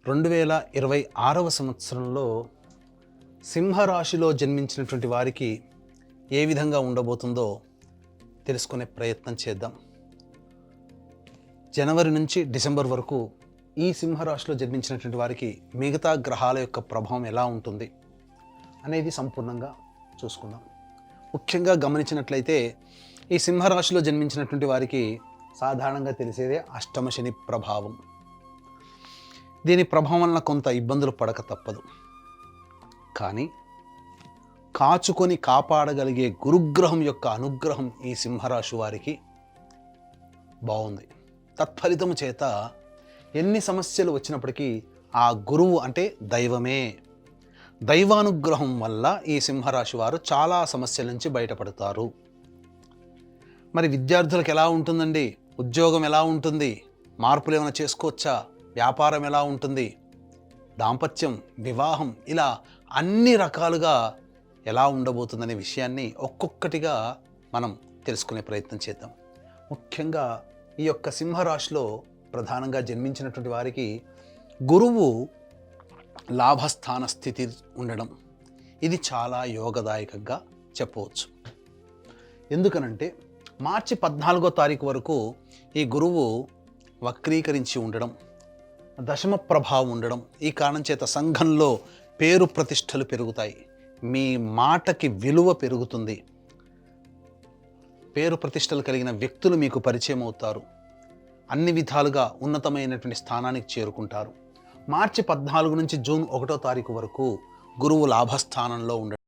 2026వ సంవత్సరంలో సింహరాశిలో జన్మించినటువంటి వారికి ఏ విధంగా ఉండబోతుందో తెలుసుకునే ప్రయత్నం చేద్దాం. జనవరి నుంచి డిసెంబర్ వరకు ఈ సింహరాశిలో జన్మించినటువంటి వారికి మిగతా గ్రహాల యొక్క ప్రభావం ఎలా ఉంటుంది అనేది సంపూర్ణంగా చూసుకుందాం. ముఖ్యంగా గమనించినట్లయితే ఈ సింహరాశిలో జన్మించినటువంటి వారికి సాధారణంగా తెలిసేదే అష్టమ శని ప్రభావం. దీని ప్రభావం వలన కొంత ఇబ్బందులు పడక తప్పదు. కానీ కాచుకొని కాపాడగలిగే గురుగ్రహం యొక్క అనుగ్రహం ఈ సింహరాశి వారికి బాగుంది. తత్ఫలితము చేత ఎన్ని సమస్యలు వచ్చినప్పటికీ ఆ గురువు అంటే దైవమే, దైవానుగ్రహం వల్ల ఈ సింహరాశి వారు చాలా సమస్యల నుంచి బయటపడతారు. మరి విద్యార్థులకు ఎలా ఉంటుందండి? ఉద్యోగం ఎలా ఉంటుంది? మార్పులు ఏమైనా చేసుకోవచ్చా? వ్యాపారం ఎలా ఉంటుంది? దాంపత్యం, వివాహం, ఇలా అన్ని రకాలుగా ఎలా ఉండబోతుందనే విషయాన్ని ఒక్కొక్కటిగా మనం తెలుసుకునే ప్రయత్నం చేద్దాం. ముఖ్యంగా ఈ యొక్క సింహరాశిలో ప్రధానంగా జన్మించినటువంటి వారికి గురువు లాభస్థాన స్థితి ఉండడం, ఇది చాలా యోగదాయకంగా చెప్పవచ్చు. ఎందుకనంటే మార్చి 14వ తారీఖు వరకు ఈ గురువు వక్రీకరించి ఉండడం, దశమ ప్రభావం ఉండడం, ఈ కారణం చేత సంఘంలో పేరు ప్రతిష్టలు పెరుగుతాయి. మీ మాటకి విలువ పెరుగుతుంది. పేరు ప్రతిష్టలు కలిగిన వ్యక్తులు మీకు పరిచయం అవుతారు. అన్ని విధాలుగా ఉన్నతమైనటువంటి స్థానానికి చేరుకుంటారు. మార్చి 14 నుంచి జూన్ 1వ తారీఖు వరకు గురువు లాభస్థానంలో ఉండడం,